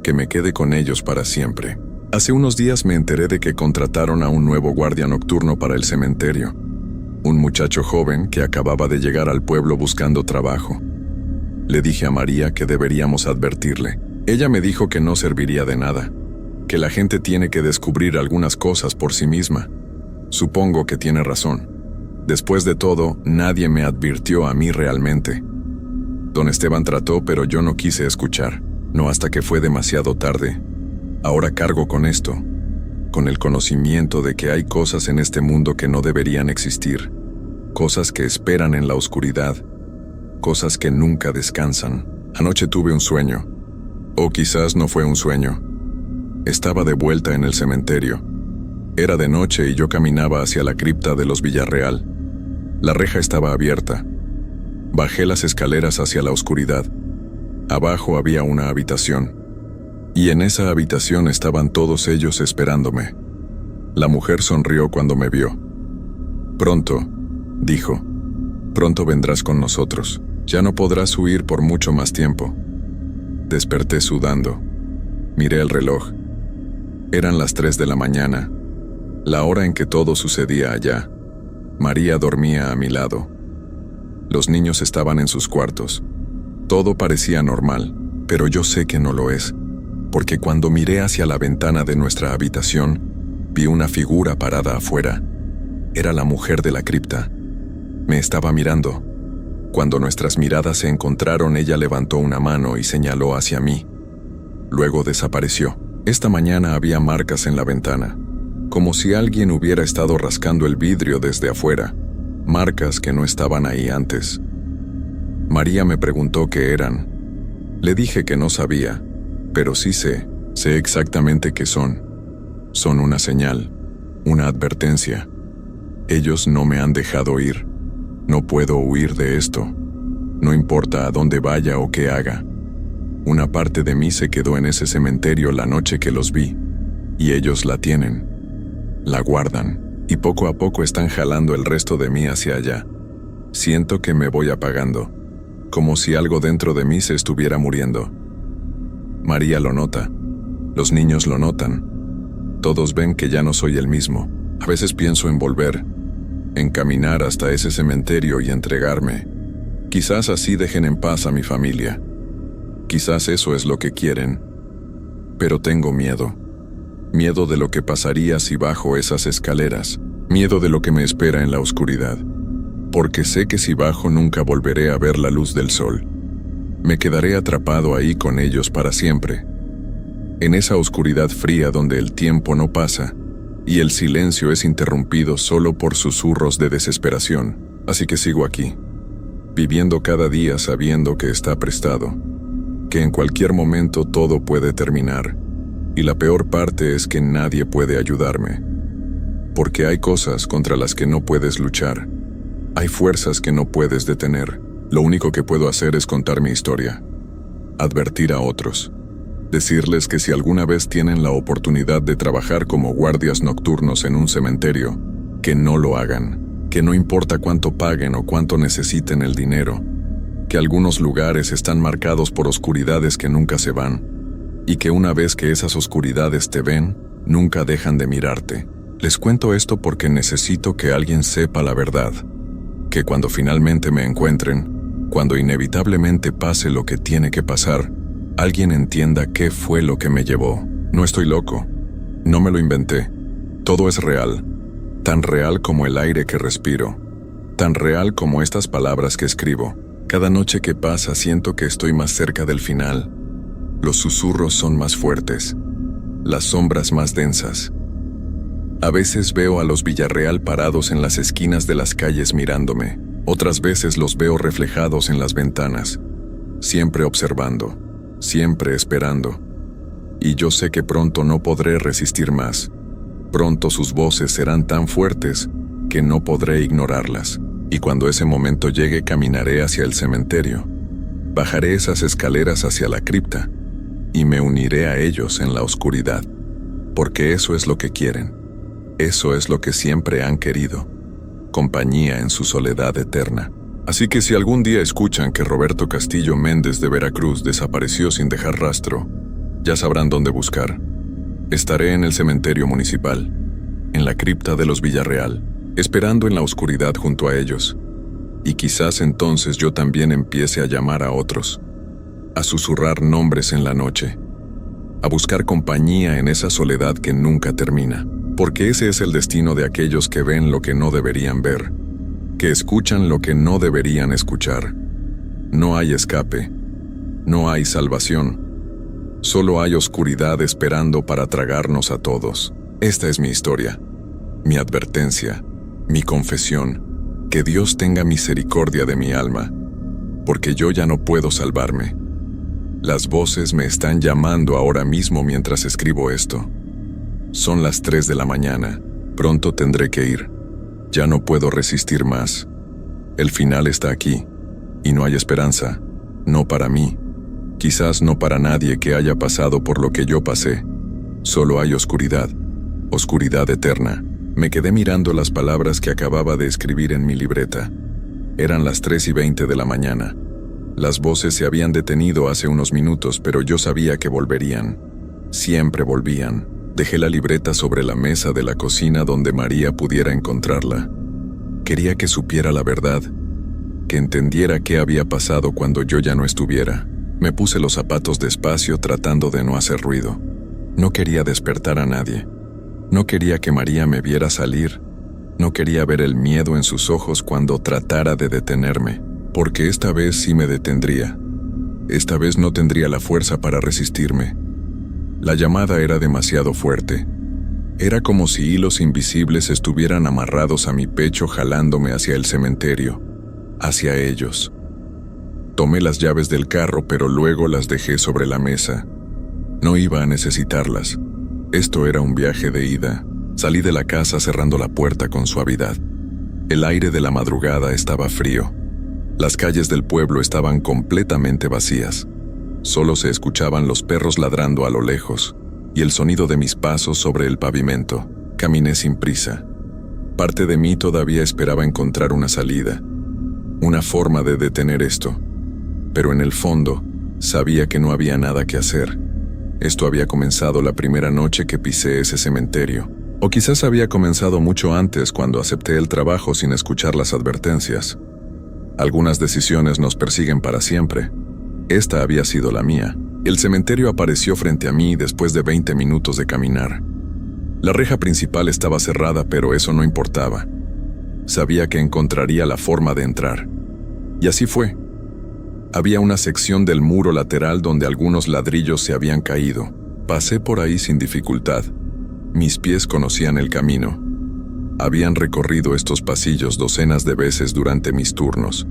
Speaker 1: Que me quede con ellos para siempre. Hace unos días me enteré de que contrataron a un nuevo guardia nocturno para el cementerio. Un muchacho joven que acababa de llegar al pueblo buscando trabajo. Le dije a María que deberíamos advertirle. Ella me dijo que no serviría de nada. Que la gente tiene que descubrir algunas cosas por sí misma. Supongo que tiene razón. Después de todo, nadie me advirtió a mí realmente. Don Esteban trató, pero yo no quise escuchar. No hasta que fue demasiado tarde. Ahora cargo con esto, con el conocimiento de que hay cosas en este mundo que no deberían existir. Cosas que esperan en la oscuridad. Cosas que nunca descansan. Anoche tuve un sueño. O quizás no fue un sueño. Estaba de vuelta en el cementerio. Era de noche y yo caminaba hacia la cripta de los Villarreal. La reja estaba abierta. Bajé las escaleras hacia la oscuridad. Abajo había una habitación. Y en esa habitación estaban todos ellos esperándome. La mujer sonrió cuando me vio. «Pronto», dijo, «pronto vendrás con nosotros. Ya no podrás huir por mucho más tiempo». Desperté sudando. Miré el reloj. Eran las 3 de la mañana, la hora en que todo sucedía allá. María dormía a mi lado. Los niños estaban en sus cuartos. Todo parecía normal, pero yo sé que no lo es, porque cuando miré hacia la ventana de nuestra habitación, vi una figura parada afuera. Era la mujer de la cripta. Me estaba mirando. Cuando nuestras miradas se encontraron, ella levantó una mano y señaló hacia mí. Luego desapareció. Esta mañana había marcas en la ventana, como si alguien hubiera estado rascando el vidrio desde afuera. marcas que no estaban ahí antes. María me preguntó qué eran. Le dije que no sabía, pero sí sé exactamente qué son. Son una señal, una advertencia. Ellos no me han dejado ir. No puedo huir de esto. No importa a dónde vaya o qué haga. Una parte de mí se quedó en ese cementerio la noche que los vi, y ellos la tienen. La guardan, y poco a poco están jalando el resto de mí hacia allá. Siento que me voy apagando, como si algo dentro de mí se estuviera muriendo. María lo nota. Los niños lo notan. Todos ven que ya no soy el mismo. A veces pienso en volver, en caminar hasta ese cementerio y entregarme. Quizás así dejen en paz a mi familia. Quizás eso es lo que quieren. Pero tengo miedo. Miedo de lo que pasaría si bajo esas escaleras. Miedo de lo que me espera en la oscuridad. Porque sé que si bajo nunca volveré a ver la luz del sol. Me quedaré atrapado ahí con ellos para siempre. En esa oscuridad fría donde el tiempo no pasa y el silencio es interrumpido solo por susurros de desesperación. Así que sigo aquí, viviendo cada día sabiendo que está prestado, que en cualquier momento todo puede terminar, y la peor parte es que nadie puede ayudarme. Porque hay cosas contra las que no puedes luchar. Hay fuerzas que no puedes detener. Lo único que puedo hacer es contar mi historia, advertir a otros, decirles que si alguna vez tienen la oportunidad de trabajar como guardias nocturnos en un cementerio, que no lo hagan, que no importa cuánto paguen o cuánto necesiten el dinero, que algunos lugares están marcados por oscuridades que nunca se van, y que una vez que esas oscuridades te ven, nunca dejan de mirarte. Les cuento esto porque necesito que alguien sepa la verdad, que cuando finalmente me encuentren, cuando inevitablemente pase lo que tiene que pasar, alguien entienda qué fue lo que me llevó. No estoy loco, no me lo inventé. Todo es real, tan real como el aire que respiro, tan real como estas palabras que escribo. Cada noche que pasa siento que estoy más cerca del final. Los susurros son más fuertes, las sombras más densas. A veces veo a los Villarreal parados en las esquinas de las calles mirándome. Otras veces los veo reflejados en las ventanas, siempre observando, siempre esperando. Y yo sé que pronto no podré resistir más. Pronto sus voces serán tan fuertes que no podré ignorarlas. Y cuando ese momento llegue caminaré hacia el cementerio. Bajaré esas escaleras hacia la cripta y me uniré a ellos en la oscuridad. Porque eso es lo que quieren. Eso es lo que siempre han querido. Compañía en su soledad eterna. Así que si algún día escuchan que Roberto Castillo Méndez de Veracruz desapareció sin dejar rastro, ya sabrán dónde buscar. Estaré en el cementerio municipal, en la cripta de los Villarreal, esperando en la oscuridad junto a ellos. Y quizás entonces yo también empiece a llamar a otros, a susurrar nombres en la noche, a buscar compañía en esa soledad que nunca termina. Porque ese es el destino de aquellos que ven lo que no deberían ver, que escuchan lo que no deberían escuchar. No hay escape, no hay salvación. Solo hay oscuridad esperando para tragarnos a todos. Esta es mi historia, mi advertencia, mi confesión. Que Dios tenga misericordia de mi alma, porque yo ya no puedo salvarme. Las voces me están llamando ahora mismo mientras escribo esto. Son las 3 de la mañana. Pronto tendré que ir. Ya no puedo resistir más. El final está aquí, y no hay esperanza. No para mí. Quizás no para nadie que haya pasado por lo que yo pasé. Solo hay oscuridad. Oscuridad eterna. Me quedé mirando las palabras que acababa de escribir en mi libreta. Eran las 3:20 de la mañana. Las voces se habían detenido hace unos minutos, pero yo sabía que volverían. Siempre volvían. Dejé la libreta sobre la mesa de la cocina donde María pudiera encontrarla. Quería que supiera la verdad, que entendiera qué había pasado cuando yo ya no estuviera. Me puse los zapatos despacio tratando de no hacer ruido. No quería despertar a nadie. No quería que María me viera salir. No quería ver el miedo en sus ojos cuando tratara de detenerme, porque esta vez sí me detendría. Esta vez no tendría la fuerza para resistirme. La llamada era demasiado fuerte. Era como si hilos invisibles estuvieran amarrados a mi pecho jalándome hacia el cementerio, hacia ellos. Tomé las llaves del carro, pero luego las dejé sobre la mesa. No iba a necesitarlas. Esto era un viaje de ida. Salí de la casa cerrando la puerta con suavidad. El aire de la madrugada estaba frío. Las calles del pueblo estaban completamente vacías. Solo se escuchaban los perros ladrando a lo lejos y el sonido de mis pasos sobre el pavimento. Caminé sin prisa. Parte de mí todavía esperaba encontrar una salida, una forma de detener esto. Pero en el fondo, sabía que no había nada que hacer. Esto había comenzado la primera noche que pisé ese cementerio. O quizás había comenzado mucho antes, cuando acepté el trabajo sin escuchar las advertencias. Algunas decisiones nos persiguen para siempre. Esta había sido la mía. El cementerio apareció frente a mí después de 20 minutos de caminar. La reja principal estaba cerrada, pero eso no importaba. Sabía que encontraría la forma de entrar. Y así fue. Había una sección del muro lateral donde algunos ladrillos se habían caído. Pasé por ahí sin dificultad. Mis pies conocían el camino. Habían recorrido estos pasillos docenas de veces durante mis turnos.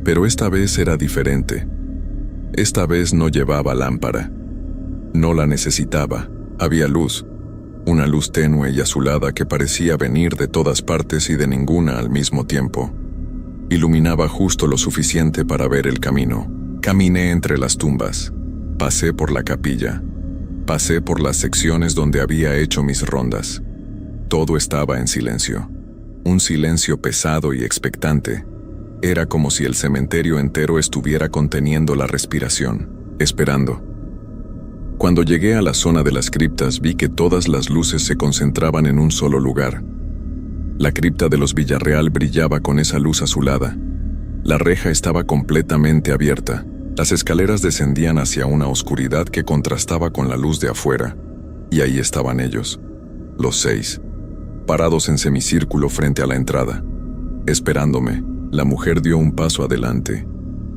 Speaker 1: Pero esta vez era diferente. Esta vez no llevaba lámpara. No la necesitaba. Había luz. Una luz tenue y azulada que parecía venir de todas partes y de ninguna al mismo tiempo. Iluminaba justo lo suficiente para ver el camino. Caminé entre las tumbas. Pasé por la capilla. Pasé por las secciones donde había hecho mis rondas. Todo estaba en silencio. Un silencio pesado y expectante. Era como si el cementerio entero estuviera conteniendo la respiración, esperando. Cuando llegué a la zona de las criptas, vi que todas las luces se concentraban en un solo lugar. La cripta de los Villarreal brillaba con esa luz azulada. La reja estaba completamente abierta. Las escaleras descendían hacia una oscuridad que contrastaba con la luz de afuera. Y ahí estaban ellos, los 6, parados en semicírculo frente a la entrada. Esperándome, la mujer dio un paso adelante.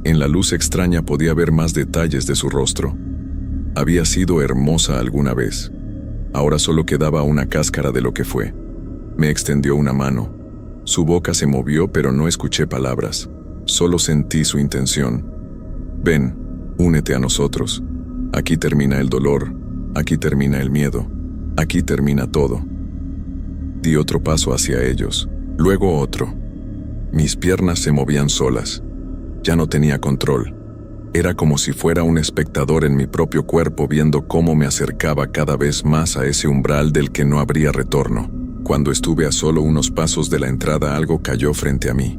Speaker 1: En la luz extraña podía ver más detalles de su rostro. Había sido hermosa alguna vez. Ahora solo quedaba una cáscara de lo que fue. Me extendió una mano. Su boca se movió, pero no escuché palabras. Solo sentí su intención. Ven, únete a nosotros. Aquí termina el dolor, aquí termina el miedo, aquí termina todo. Di otro paso hacia ellos, luego otro. Mis piernas se movían solas. Ya no tenía control. Era como si fuera un espectador en mi propio cuerpo viendo cómo me acercaba cada vez más a ese umbral del que no habría retorno. Cuando estuve a solo unos pasos de la entrada, algo cayó frente a mí.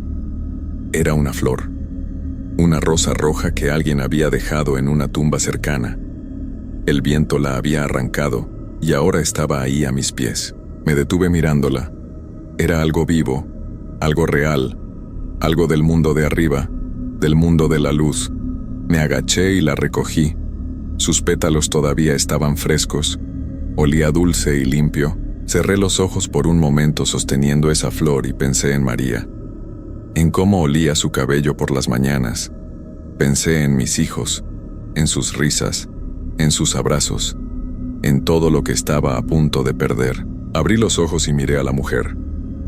Speaker 1: Era una flor. Una rosa roja que alguien había dejado en una tumba cercana. El viento la había arrancado y ahora estaba ahí a mis pies. Me detuve mirándola. Era algo vivo, algo real, algo del mundo de arriba, del mundo de la luz. Me agaché y la recogí. Sus pétalos todavía estaban frescos. Olía dulce y limpio. Cerré los ojos por un momento sosteniendo esa flor y pensé en María. En cómo olía su cabello por las mañanas. Pensé en mis hijos, en sus risas, en sus abrazos, en todo lo que estaba a punto de perder. Abrí los ojos y miré a la mujer.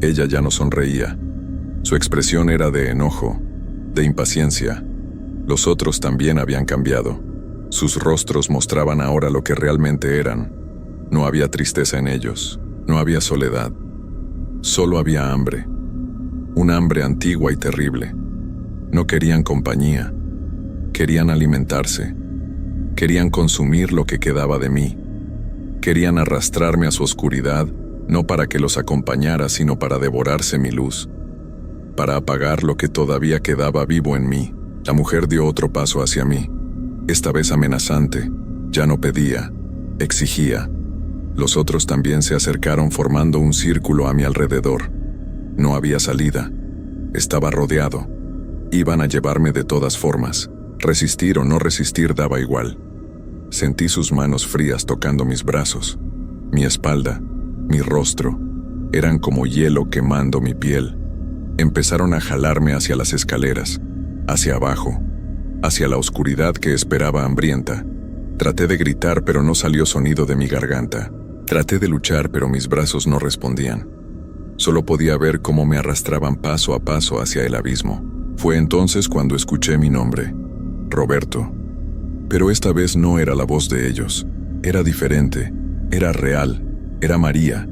Speaker 1: Ella ya no sonreía. Su expresión era de enojo, de impaciencia. Los otros también habían cambiado. Sus rostros mostraban ahora lo que realmente eran. No había tristeza en ellos, no había soledad. Solo había hambre. Un hambre antigua y terrible. No querían compañía. Querían alimentarse. Querían consumir lo que quedaba de mí. Querían arrastrarme a su oscuridad, no para que los acompañara, sino para devorarse mi luz. Para apagar lo que todavía quedaba vivo en mí. La mujer dio otro paso hacia mí. Esta vez amenazante. Ya no pedía, exigía. Los otros también se acercaron formando un círculo a mi alrededor. No había salida. Estaba rodeado. Iban a llevarme de todas formas. Resistir o no resistir daba igual. Sentí sus manos frías tocando mis brazos, mi espalda, mi rostro. Eran como hielo quemando mi piel. Empezaron a jalarme hacia las escaleras, hacia abajo, hacia la oscuridad que esperaba hambrienta. Traté de gritar, pero no salió sonido de mi garganta. Traté de luchar, pero mis brazos no respondían. Solo podía ver cómo me arrastraban paso a paso hacia el abismo. Fue entonces cuando escuché mi nombre, Roberto. Pero esta vez no era la voz de ellos. Era diferente, era real, era María.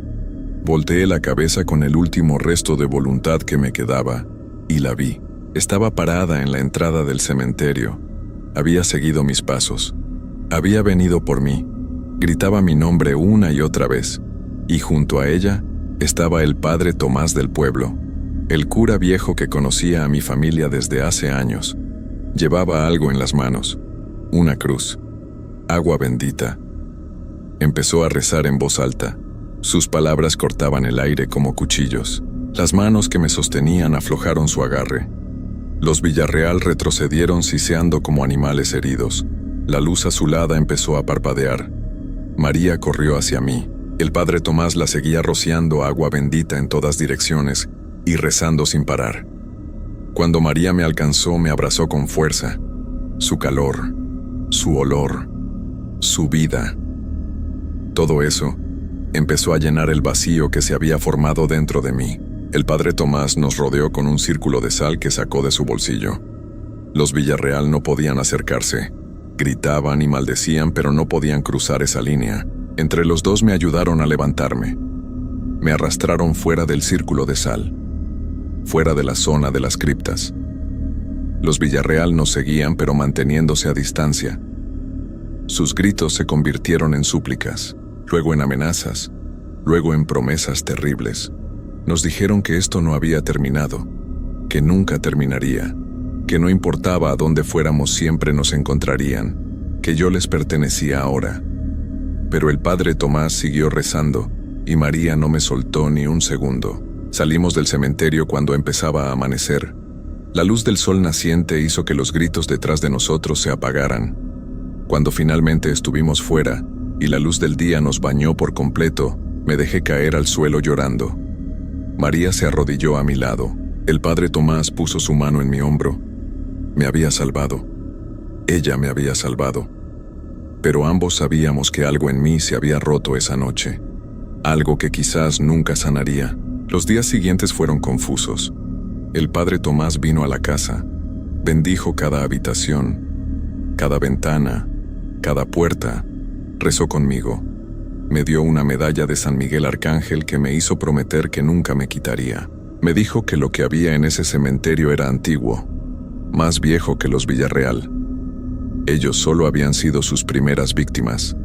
Speaker 1: Volteé la cabeza con el último resto de voluntad que me quedaba, y la vi. Estaba parada en la entrada del cementerio. Había seguido mis pasos. Había venido por mí. Gritaba mi nombre una y otra vez, y junto a ella estaba el padre Tomás del pueblo, el cura viejo que conocía a mi familia desde hace años. Llevaba algo en las manos, una cruz, agua bendita. Empezó a rezar en voz alta. Sus palabras cortaban el aire como cuchillos. Las manos que me sostenían aflojaron su agarre. Los Villarreal retrocedieron siseando como animales heridos. La luz azulada empezó a parpadear. María corrió hacia mí. El padre Tomás la seguía rociando agua bendita en todas direcciones y rezando sin parar. Cuando María me alcanzó, me abrazó con fuerza. Su calor, su olor, su vida. Todo eso empezó a llenar el vacío que se había formado dentro de mí. El padre Tomás nos rodeó con un círculo de sal que sacó de su bolsillo. Los Villarreal no podían acercarse. Gritaban y maldecían, pero no podían cruzar esa línea. Entre los dos me ayudaron a levantarme. Me arrastraron fuera del círculo de sal, fuera de la zona de las criptas. Los Villarreal nos seguían, pero manteniéndose a distancia. Sus gritos se convirtieron en súplicas, luego en amenazas, luego en promesas terribles. Nos dijeron que esto no había terminado, que nunca terminaría, que no importaba a dónde fuéramos siempre nos encontrarían, que yo les pertenecía ahora. Pero el padre Tomás siguió rezando, y María no me soltó ni un segundo. Salimos del cementerio cuando empezaba a amanecer. La luz del sol naciente hizo que los gritos detrás de nosotros se apagaran. Cuando finalmente estuvimos fuera, y la luz del día nos bañó por completo, me dejé caer al suelo llorando. María se arrodilló a mi lado. El padre Tomás puso su mano en mi hombro. Me había salvado. Ella me había salvado. Pero ambos sabíamos que algo en mí se había roto esa noche. Algo que quizás nunca sanaría. Los días siguientes fueron confusos. El padre Tomás vino a la casa. Bendijo cada habitación, cada ventana, cada puerta. Rezó conmigo. Me dio una medalla de San Miguel Arcángel que me hizo prometer que nunca me quitaría. Me dijo que lo que había en ese cementerio era antiguo, más viejo que los Villarreal. Ellos solo habían sido sus primeras víctimas.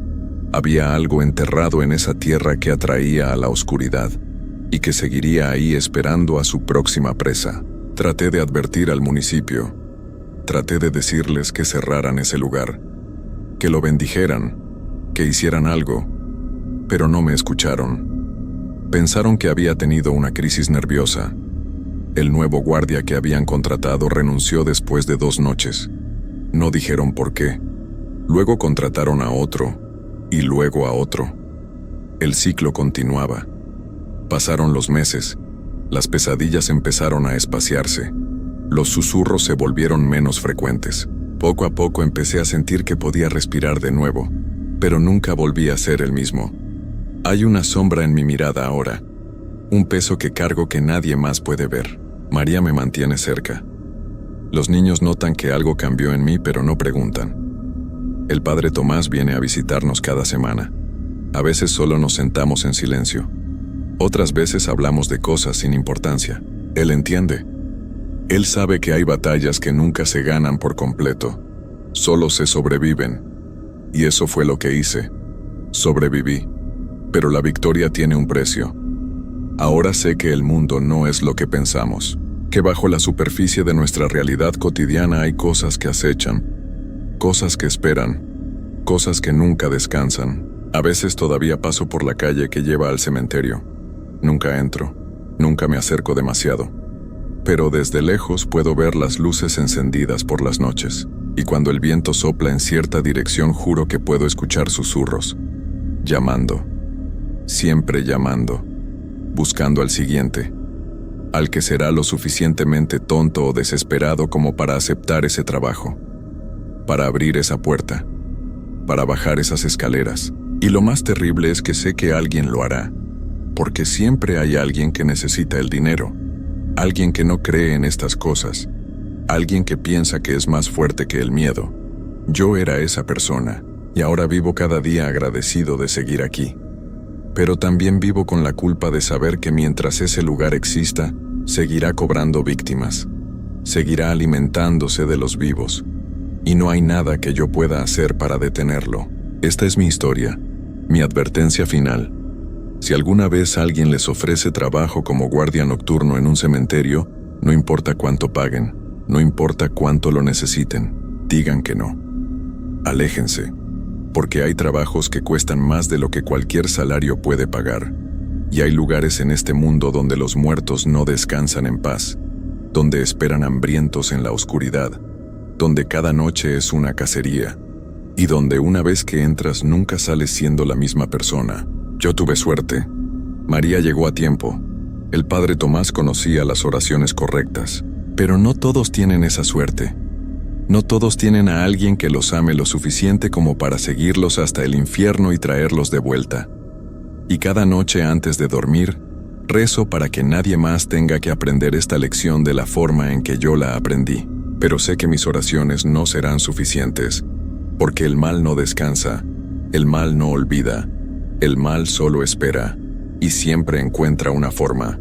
Speaker 1: Había algo enterrado en esa tierra que atraía a la oscuridad y que seguiría ahí esperando a su próxima presa. Traté de advertir al municipio. Traté de decirles que cerraran ese lugar, que lo bendijeran, que hicieran algo, pero no me escucharon. Pensaron que había tenido una crisis nerviosa. El nuevo guardia que habían contratado renunció después de 2 noches. No dijeron por qué. Luego contrataron a otro, y luego a otro. El ciclo continuaba. Pasaron los meses. Las pesadillas empezaron a espaciarse. Los susurros se volvieron menos frecuentes. Poco a poco empecé a sentir que podía respirar de nuevo, pero nunca volví a ser el mismo. Hay una sombra en mi mirada ahora, un peso que cargo que nadie más puede ver. María me mantiene cerca. Los niños notan que algo cambió en mí, pero no preguntan. El padre Tomás viene a visitarnos cada semana. A veces solo nos sentamos en silencio. Otras veces hablamos de cosas sin importancia. Él entiende. Él sabe que hay batallas que nunca se ganan por completo. Solo se sobreviven. Y eso fue lo que hice. Sobreviví. Pero la victoria tiene un precio. Ahora sé que el mundo no es lo que pensamos, que bajo la superficie de nuestra realidad cotidiana hay cosas que acechan, cosas que esperan, cosas que nunca descansan. A veces todavía paso por la calle que lleva al cementerio. Nunca entro, nunca me acerco demasiado. Pero desde lejos puedo ver las luces encendidas por las noches, y cuando el viento sopla en cierta dirección juro que puedo escuchar susurros, llamando. Siempre llamando, buscando al siguiente, al que será lo suficientemente tonto o desesperado como para aceptar ese trabajo, para abrir esa puerta, para bajar esas escaleras, Y lo más terrible es que sé que alguien lo hará, porque siempre hay alguien que necesita el dinero, alguien que no cree en estas cosas, alguien que piensa que es más fuerte que el miedo. Yo era esa persona, y ahora vivo cada día agradecido de seguir aquí. Pero también vivo con la culpa de saber que mientras ese lugar exista, seguirá cobrando víctimas, seguirá alimentándose de los vivos, y no hay nada que yo pueda hacer para detenerlo. Esta es mi historia, mi advertencia final. Si alguna vez alguien les ofrece trabajo como guardia nocturno en un cementerio, no importa cuánto paguen, no importa cuánto lo necesiten, digan que no. Aléjense, porque hay trabajos que cuestan más de lo que cualquier salario puede pagar, y hay lugares en este mundo donde los muertos no descansan en paz, donde esperan hambrientos en la oscuridad, donde cada noche es una cacería, y donde una vez que entras nunca sales siendo la misma persona. Yo tuve suerte. María llegó a tiempo. El padre Tomás conocía las oraciones correctas, pero no todos tienen esa suerte. No todos tienen a alguien que los ame lo suficiente como para seguirlos hasta el infierno y traerlos de vuelta. Y cada noche antes de dormir, rezo para que nadie más tenga que aprender esta lección de la forma en que yo la aprendí. Pero sé que mis oraciones no serán suficientes, porque el mal no descansa, el mal no olvida, el mal solo espera, y siempre encuentra una forma.